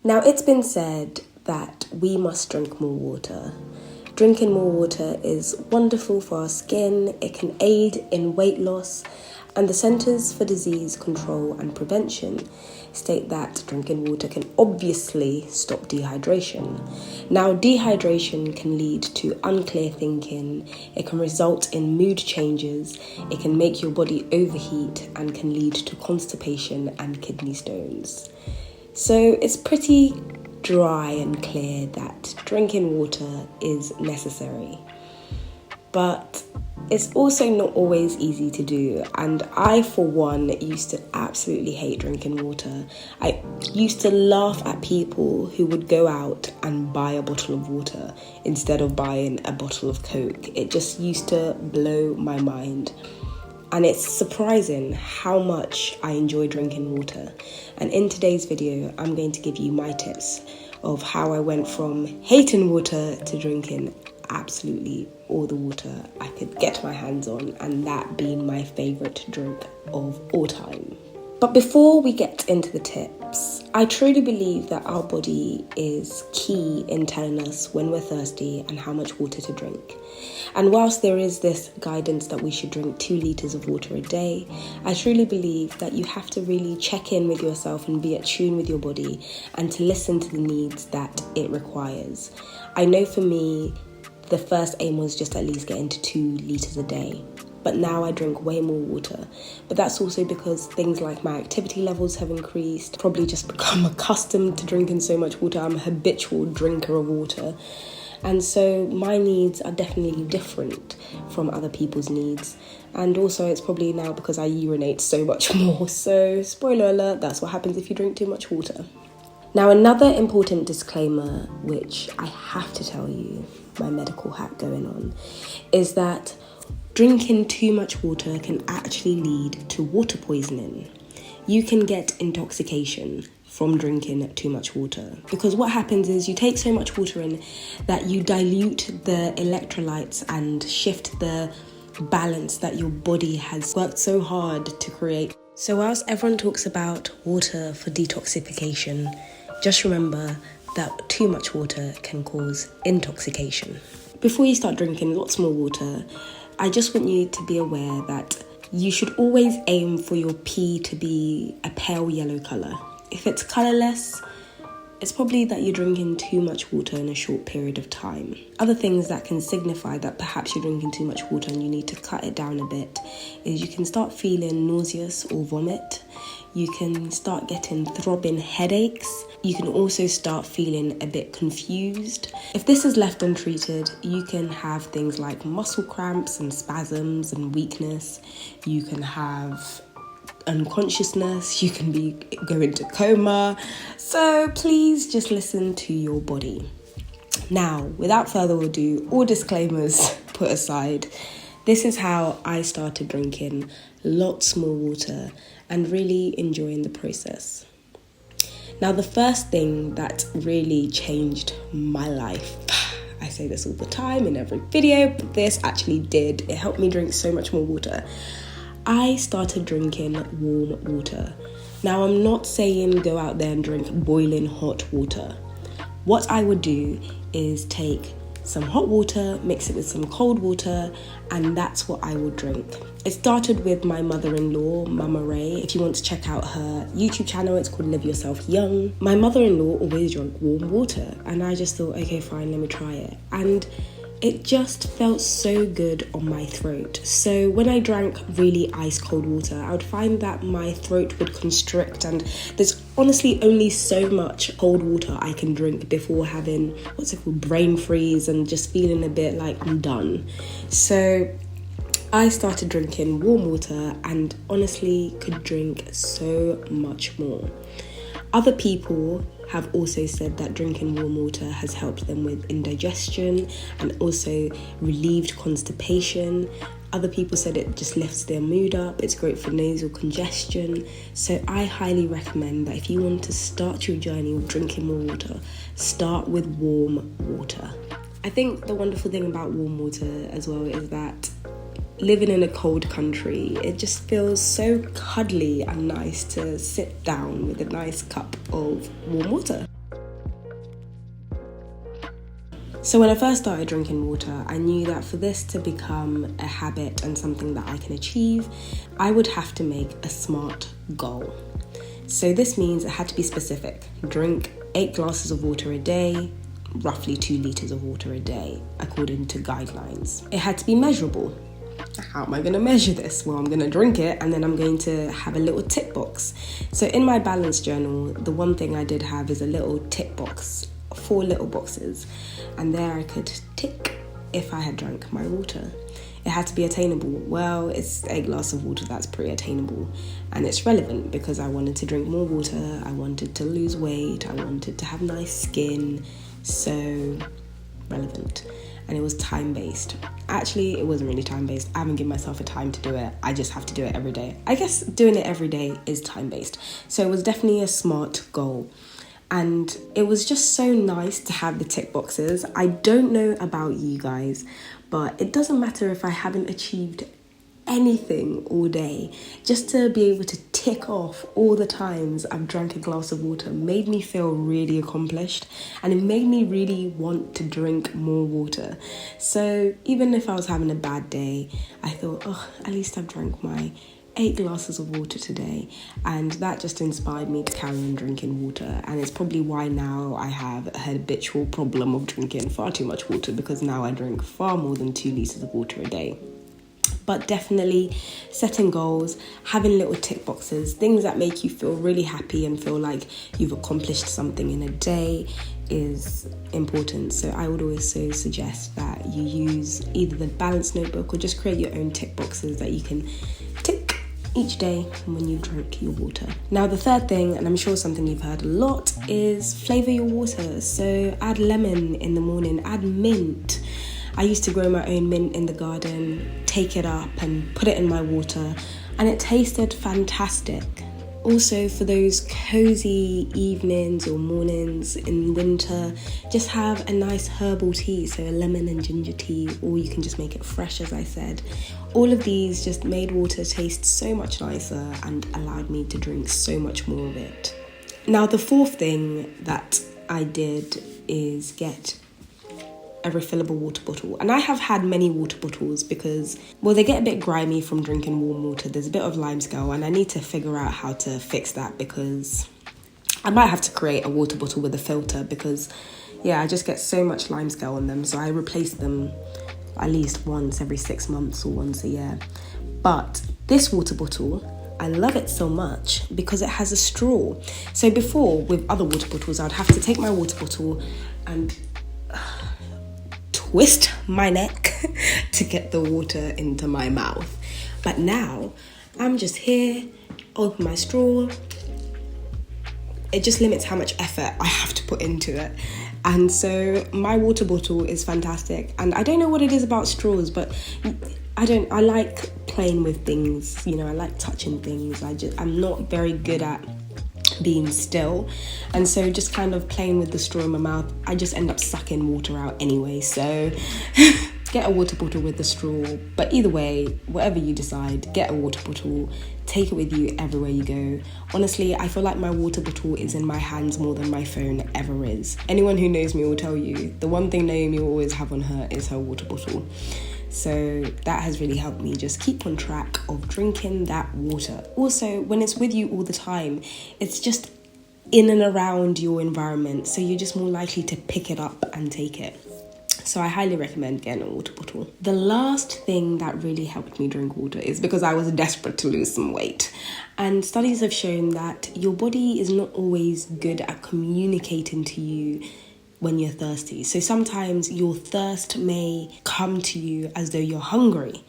Now, it's been said that we must drink more water. Drinking more water is wonderful for our skin, it can aid in weight loss, and the Centers for Disease Control and Prevention state that drinking water can obviously stop dehydration. Now, dehydration can lead to unclear thinking, it can result in mood changes, it can make your body overheat, and can lead to constipation and kidney stones. So it's pretty dry and clear that drinking water is necessary. But it's also not always easy to do, and I, for one, used to absolutely hate drinking water. I used to laugh at people who would go out and buy a bottle of water instead of buying a bottle of Coke. It just used to blow my mind. And it's surprising how much I enjoy drinking water. And in today's video, I'm going to give you my tips of how I went from hating water to drinking absolutely all the water I could get my hands on, and that being my favourite drink of all time. But before we get into the tips, I truly believe that our body is key in telling us when we're thirsty and how much water to drink. And whilst there is this guidance that we should drink 2 litres of water a day, I truly believe that you have to really check in with yourself and be at tune with your body and to listen to the needs that it requires. I know for me, the first aim was just at least getting to 2 litres a day. But now I drink way more water. But that's also because things like my activity levels have increased, probably just become accustomed to drinking so much water. I'm a habitual drinker of water. And so my needs are definitely different from other people's needs. And also it's probably now because I urinate so much more. So spoiler alert, that's what happens if you drink too much water. Now, another important disclaimer, which I have to tell you, my medical hat going on, is that drinking too much water can actually lead to water poisoning. You can get intoxication from drinking too much water, because what happens is you take so much water in that you dilute the electrolytes and shift the balance that your body has worked so hard to create. So whilst everyone talks about water for detoxification, just remember that too much water can cause intoxication. Before you start drinking lots more water, I just want you to be aware that you should always aim for your pee to be a pale yellow colour. If it's colourless, it's probably that you're drinking too much water in a short period of time. Other things that can signify that perhaps you're drinking too much water and you need to cut it down a bit is you can start feeling nauseous or vomit. You can start getting throbbing headaches. You can also start feeling a bit confused. If this is left untreated, you can have things like muscle cramps and spasms and weakness. You can have unconsciousness, you can go into coma. So please just listen to your body. Now, without further ado, all disclaimers put aside, this is how I started drinking lots more water and really enjoying the process. Now, the first thing that really changed my life, I say this all the time in every video, but this actually did. It helped me drink so much more water. I started drinking warm water. Now, I'm not saying go out there and drink boiling hot water. What I would do is take some hot water, mix it with some cold water, and that's what I would drink. It started with my mother-in-law, Mama Ray. If you want to check out her YouTube channel, it's called Live Yourself Young. My mother-in-law always drank warm water, and I just thought, okay, fine, let me try it. And it just felt so good on my throat. So when I drank really ice cold water, I would find that my throat would constrict, and there's honestly only so much cold water I can drink before having, brain freeze and just feeling a bit like I'm done. So I started drinking warm water and honestly could drink so much more. Other people have also said that drinking warm water has helped them with indigestion and also relieved constipation. Other people said it just lifts their mood up. It's great for nasal congestion. So I highly recommend that if you want to start your journey of drinking more water, start with warm water. I think the wonderful thing about warm water as well is that living in a cold country, it just feels so cuddly and nice to sit down with a nice cup of warm water. So when I first started drinking water, I knew that for this to become a habit and something that I can achieve, I would have to make a SMART goal. So this means it had to be specific. Drink 8 glasses of water a day, roughly 2 litres of water a day, according to guidelines. It had to be measurable. How am I going to measure this? Well, I'm going to drink it and then I'm going to have a little tick box. So in my balance journal, the one thing I did have is a little tick box, 4 little boxes, and there I could tick if I had drank my water. It had to be attainable. Well, it's 8 glasses of water, that's pretty attainable. And it's relevant because I wanted to drink more water, I wanted to lose weight, I wanted to have nice skin, so relevant. And it was time-based. Actually, it wasn't really time-based. I haven't given myself a time to do it. I just have to do it every day. I guess doing it every day is time-based. So it was definitely a SMART goal. And it was just so nice to have the tick boxes. I don't know about you guys, but it doesn't matter if I haven't achieved anything all day. Just to be able to tick off all the times I've drank a glass of water made me feel really accomplished, and it made me really want to drink more water. So even if I was having a bad day, I thought, at least I've drank my 8 glasses of water today, and that just inspired me to carry on drinking water. And it's probably why now I have a habitual problem of drinking far too much water, because now I drink far more than 2 litres of water a day. But definitely setting goals, having little tick boxes, things that make you feel really happy and feel like you've accomplished something in a day is important. So I would also suggest that you use either the balance notebook or just create your own tick boxes that you can tick each day when you drink your water. Now the third thing, and I'm sure something you've heard a lot, is flavour your water. So add lemon in the morning, add mint. I used to grow my own mint in the garden, take it up and put it in my water, and it tasted fantastic. Also, for those cozy evenings or mornings in winter, just have a nice herbal tea, so a lemon and ginger tea, or you can just make it fresh, as I said. All of these just made water taste so much nicer and allowed me to drink so much more of it. Now, the fourth thing that I did is get a refillable water bottle. And I have had many water bottles because, well, they get a bit grimy from drinking warm water. There's a bit of limescale, and I need to figure out how to fix that, because I might have to create a water bottle with a filter, because I just get so much limescale on them. So I replace them at least once every 6 months or once a year. But this water bottle, I love it so much because it has a straw. So before, with other water bottles, I'd have to take my water bottle and twist my neck to get the water into my mouth. But now I'm just here, open my straw. It just limits how much effort I have to put into it. And so my water bottle is fantastic. And I don't know what it is about straws, but I like playing with things, I like touching things. I'm not very good at being still, and so just kind of playing with the straw in my mouth, I just end up sucking water out anyway. So get a water bottle with the straw. But either way, whatever you decide, get a water bottle, take it with you everywhere you go. Honestly, I feel like my water bottle is in my hands more than my phone ever is. Anyone who knows me will tell you the one thing Naomi will always have on her is her water bottle. So that has really helped me just keep on track of drinking that water. Also, when it's with you all the time, it's just in and around your environment, so you're just more likely to pick it up and take it. So I highly recommend getting a water bottle. The last thing that really helped me drink water is because I was desperate to lose some weight. And studies have shown that your body is not always good at communicating to you when you're thirsty. So sometimes your thirst may come to you as though you're hungry.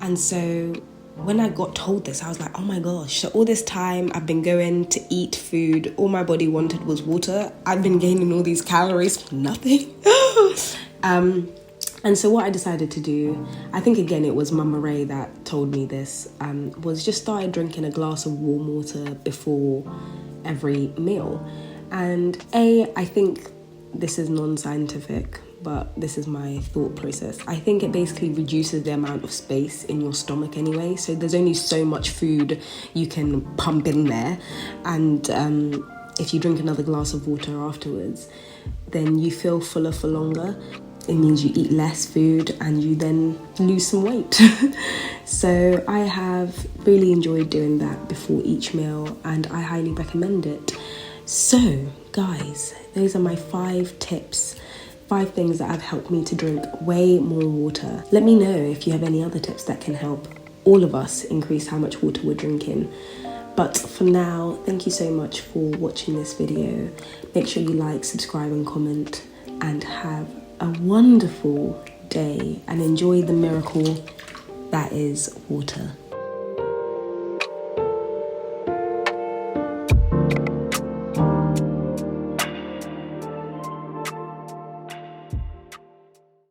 And so when I got told this, I was like, oh my gosh, so all this time I've been going to eat food, all my body wanted was water. I've been gaining all these calories for nothing. And so what I decided to do, I think again it was Mama Ray that told me this, was just started drinking a glass of warm water before every meal. And I think this is non-scientific, but this is my thought process. I think it basically reduces the amount of space in your stomach anyway. So there's only so much food you can pump in there. And if you drink another glass of water afterwards, then you feel fuller for longer. It means you eat less food and you then lose some weight. So I have really enjoyed doing that before each meal, and I highly recommend it. So guys, those are my 5 tips, 5 things that have helped me to drink way more water. Let me know if you have any other tips that can help all of us increase how much water we're drinking. But for now, thank you so much for watching this video. Make sure you like, subscribe and comment, and have a wonderful day and enjoy the miracle that is water.